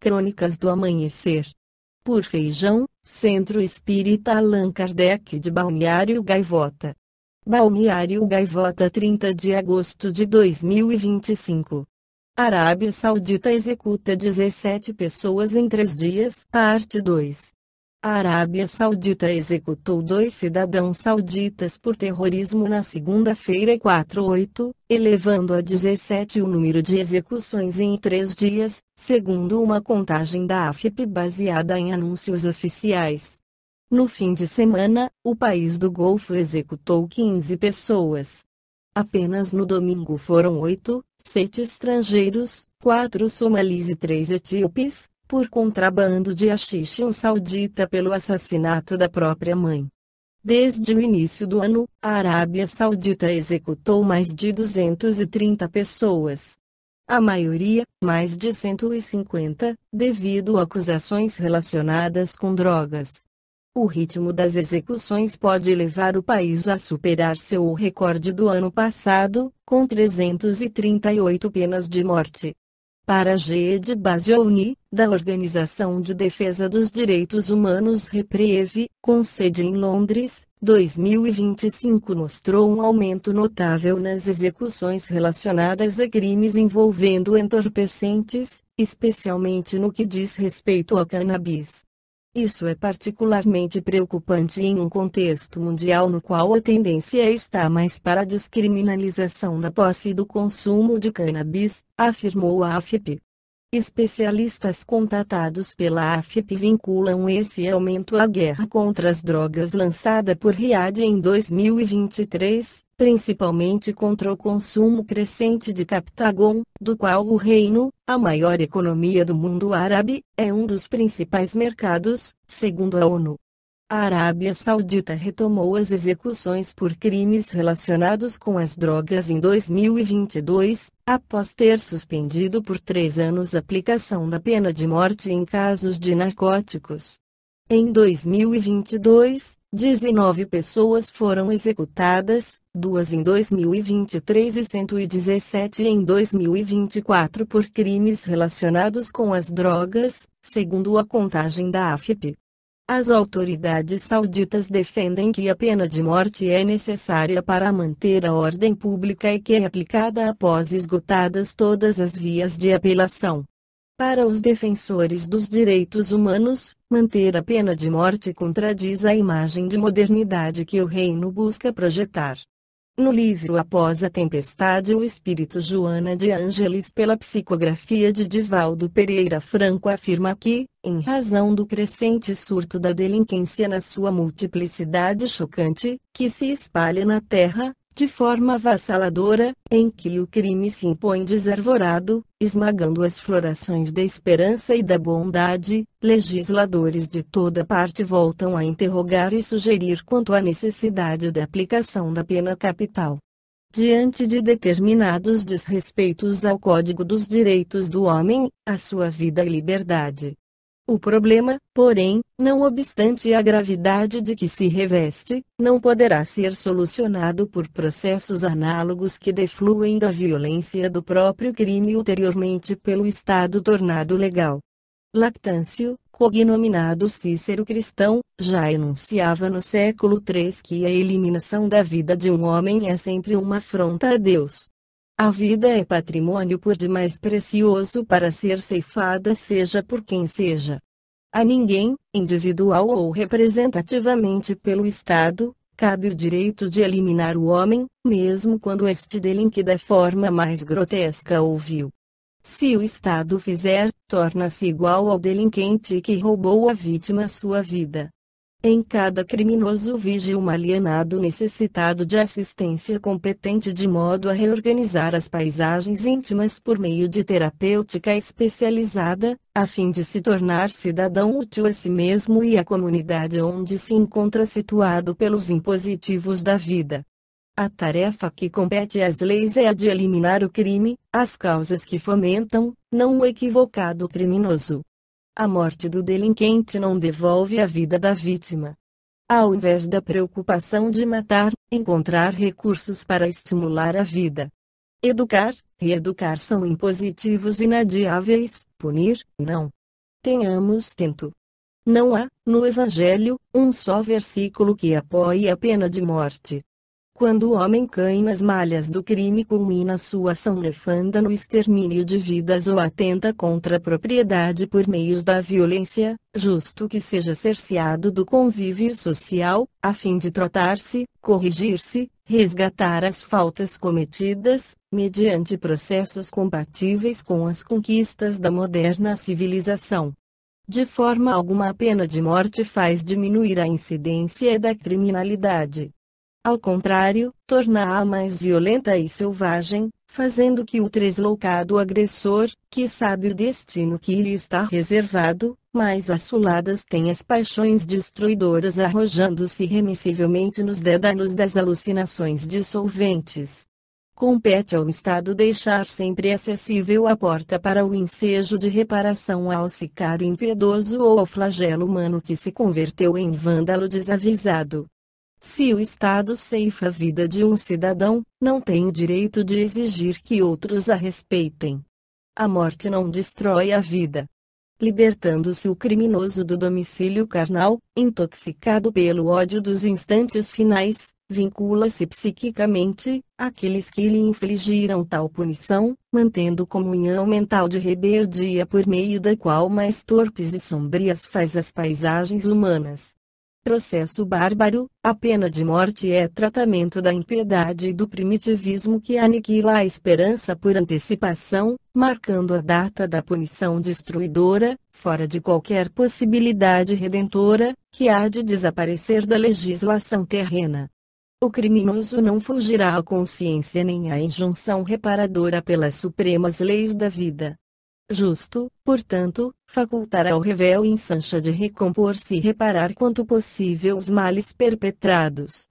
Crônicas do Amanhecer. Por Feijão, Centro Espírita Allan Kardec de Balneário Gaivota. Balneário Gaivota, 30 de agosto de 2025. Arábia Saudita executa 17 pessoas em 3 dias. Parte 2. A Arábia Saudita executou 2 cidadãos sauditas por terrorismo na segunda-feira 4/8, elevando a 17 o número de execuções em 3 dias, segundo uma contagem da AFP baseada em anúncios oficiais. No fim de semana, o país do Golfo executou 15 pessoas. Apenas no domingo foram 8, 7 estrangeiros, 4 somalis e 3 etíopes, por contrabando de haxixe, um saudita pelo assassinato da própria mãe. Desde o início do ano, a Arábia Saudita executou mais de 230 pessoas. A maioria, mais de 150, devido a acusações relacionadas com drogas. O ritmo das execuções pode levar o país a superar seu recorde do ano passado, com 338 penas de morte. Para Geed Basiouni, da Organização de Defesa dos Direitos Humanos Reprieve, com sede em Londres, 2025 mostrou um aumento notável nas execuções relacionadas a crimes envolvendo entorpecentes, especialmente no que diz respeito ao cannabis. Isso é particularmente preocupante em um contexto mundial no qual a tendência está mais para a descriminalização da posse e do consumo de cannabis, afirmou a AFP. Especialistas contatados pela AFP vinculam esse aumento à guerra contra as drogas lançada por Riad em 2023, principalmente contra o consumo crescente de Captagon, do qual o reino, a maior economia do mundo árabe, é um dos principais mercados, segundo a ONU. A Arábia Saudita retomou as execuções por crimes relacionados com as drogas em 2022, após ter suspendido por 3 anos a aplicação da pena de morte em casos de narcóticos. Em 2022, 19 pessoas foram executadas, 2 em 2023 e 117 em 2024 por crimes relacionados com as drogas, segundo a contagem da AFP. As autoridades sauditas defendem que a pena de morte é necessária para manter a ordem pública e que é aplicada após esgotadas todas as vias de apelação. Para os defensores dos direitos humanos, manter a pena de morte contradiz a imagem de modernidade que o reino busca projetar. No livro Após a Tempestade, o espírito Joana de Ângeles, pela psicografia de Divaldo Pereira Franco, afirma que, em razão do crescente surto da delinquência na sua multiplicidade chocante, que se espalha na terra, de forma avassaladora, em que o crime se impõe desarvorado, esmagando as florações da esperança e da bondade, legisladores de toda parte voltam a interrogar e sugerir quanto à necessidade da aplicação da pena capital. Diante de determinados desrespeitos ao Código dos Direitos do Homem, à sua vida e liberdade. O problema, porém, não obstante a gravidade de que se reveste, não poderá ser solucionado por processos análogos que defluem da violência do próprio crime ulteriormente pelo Estado tornado legal. Lactâncio, cognominado Cícero Cristão, já enunciava no século III que a eliminação da vida de um homem é sempre uma afronta a Deus. A vida é patrimônio por demais precioso para ser ceifada, seja por quem seja. A ninguém, individual ou representativamente pelo Estado, cabe o direito de eliminar o homem, mesmo quando este delinque da forma mais grotesca ou vil. Se o Estado fizer, torna-se igual ao delinquente que roubou à vítima sua vida. Em cada criminoso vige um alienado necessitado de assistência competente de modo a reorganizar as paisagens íntimas por meio de terapêutica especializada, a fim de se tornar cidadão útil a si mesmo e à comunidade onde se encontra situado pelos impositivos da vida. A tarefa que compete às leis é a de eliminar o crime, as causas que fomentam, não o equivocado criminoso. A morte do delinquente não devolve a vida da vítima. Ao invés da preocupação de matar, encontrar recursos para estimular a vida. Educar, reeducar são impositivos inadiáveis, punir, não. tenhamos tento. Não há, no Evangelho, um só versículo que apoie a pena de morte. Quando o homem cai nas malhas do crime, culmina sua ação nefanda no extermínio de vidas ou atenta contra a propriedade por meios da violência, justo que seja cerceado do convívio social, a fim de tratar-se, corrigir-se, resgatar as faltas cometidas, mediante processos compatíveis com as conquistas da moderna civilização. De forma alguma a pena de morte faz diminuir a incidência da criminalidade. Ao contrário, torna-a mais violenta e selvagem, fazendo que o tresloucado agressor, que sabe o destino que lhe está reservado, mais assoladas tenha as paixões destruidoras arrojando-se irremissivelmente nos dédanos das alucinações dissolventes. Compete ao Estado deixar sempre acessível a porta para o ensejo de reparação ao sicário impiedoso ou ao flagelo humano que se converteu em vândalo desavisado. Se o Estado ceifa a vida de um cidadão, não tem o direito de exigir que outros a respeitem. A morte não destrói a vida. Libertando-se o criminoso do domicílio carnal, intoxicado pelo ódio dos instantes finais, vincula-se psiquicamente àqueles que lhe infligiram tal punição, mantendo comunhão mental de rebeldia por meio da qual mais torpes e sombrias faz as paisagens humanas. Processo bárbaro, a pena de morte é tratamento da impiedade e do primitivismo que aniquila a esperança por antecipação, marcando a data da punição destruidora, fora de qualquer possibilidade redentora, que há de desaparecer da legislação terrena. O criminoso não fugirá à consciência nem à injunção reparadora pelas supremas leis da vida. Justo, portanto, facultará ao revel em Sancha de recompor-se e reparar quanto possível os males perpetrados.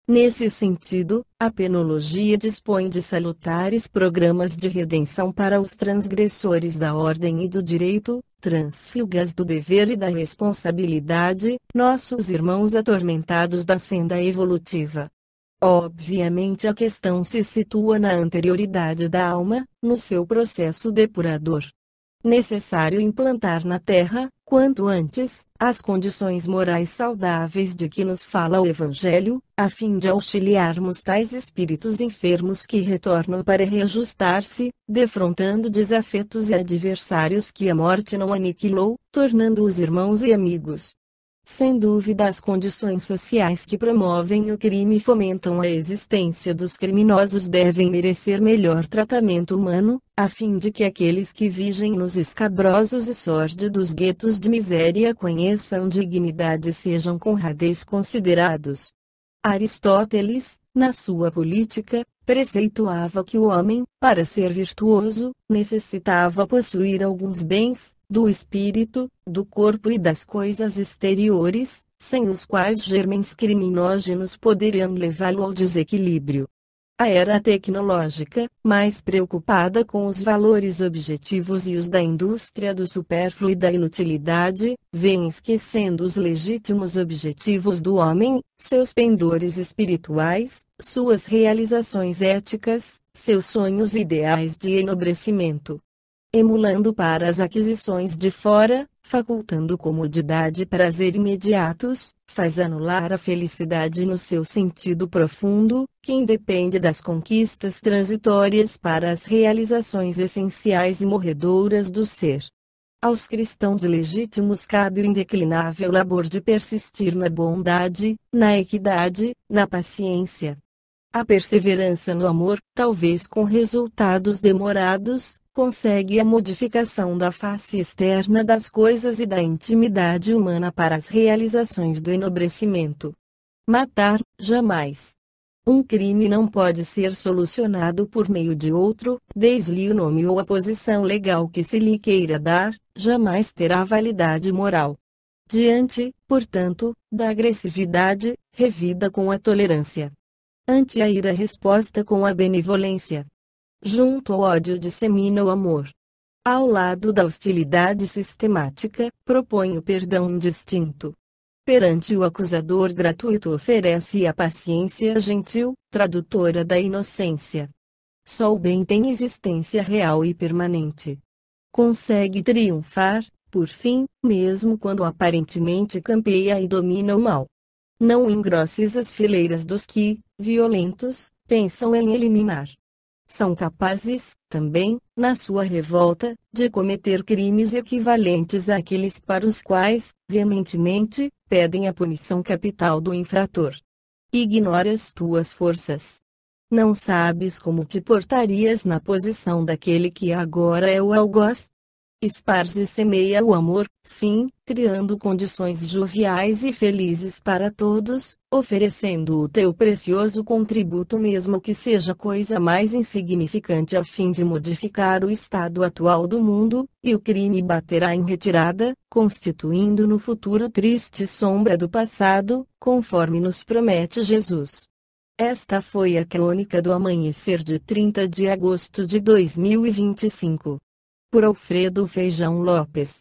Nesse sentido, a penologia dispõe de salutares programas de redenção para os transgressores da ordem e do direito, transfugas do dever e da responsabilidade, nossos irmãos atormentados da senda evolutiva. Obviamente a questão se situa na anterioridade da alma, no seu processo depurador. Necessário implantar na Terra, quanto antes, as condições morais saudáveis de que nos fala o Evangelho, a fim de auxiliarmos tais espíritos enfermos que retornam para reajustar-se, defrontando desafetos e adversários que a morte não aniquilou, tornando-os irmãos e amigos. Sem dúvida, as condições sociais que promovem o crime e fomentam a existência dos criminosos devem merecer melhor tratamento humano, a fim de que aqueles que vigem nos escabrosos e sórdidos guetos de miséria conheçam dignidade e sejam com honradez considerados. Aristóteles, na sua Política, preceituava que o homem, para ser virtuoso, necessitava possuir alguns bens, do espírito, do corpo e das coisas exteriores, sem os quais germens criminógenos poderiam levá-lo ao desequilíbrio. A era tecnológica, mais preocupada com os valores objetivos e os da indústria do supérfluo e da inutilidade, vem esquecendo os legítimos objetivos do homem, seus pendores espirituais, suas realizações éticas, seus sonhos ideais de enobrecimento. Emulando para as aquisições de fora, facultando comodidade e prazer imediatos, faz anular a felicidade no seu sentido profundo, que independe das conquistas transitórias para as realizações essenciais e morredouras do ser. Aos cristãos legítimos cabe o indeclinável labor de persistir na bondade, na equidade, na paciência. A perseverança no amor, talvez com resultados demorados, consegue a modificação da face externa das coisas e da intimidade humana para as realizações do enobrecimento. Matar, jamais. Um crime não pode ser solucionado por meio de outro, desde o nome ou a posição legal que se lhe queira dar, jamais terá validade moral. Diante, portanto, da agressividade, revida com a tolerância. Ante a ira, resposta com a benevolência. Junto ao ódio dissemina o amor. Ao lado da hostilidade sistemática, propõe o perdão indistinto. Perante o acusador gratuito oferece a paciência gentil, tradutora da inocência. Só o bem tem existência real e permanente. Consegue triunfar, Por fim, mesmo quando aparentemente campeia e domina o mal, não engrosses as fileiras dos que, violentos, pensam em eliminar. São capazes, também, na sua revolta, de cometer crimes equivalentes àqueles para os quais, veementemente, pedem a punição capital do infrator. Ignoras tuas forças. Não sabes como te portarias na posição daquele que agora é o algoz? Esparze e semeia o amor, sim, criando condições joviais e felizes para todos, oferecendo o teu precioso contributo mesmo que seja coisa mais insignificante a fim de modificar o estado atual do mundo, e o crime baterá em retirada, constituindo no futuro triste sombra do passado, conforme nos promete Jesus. Esta foi a crônica do amanhecer de 30 de agosto de 2025. Por Alfredo Feijão Lopes.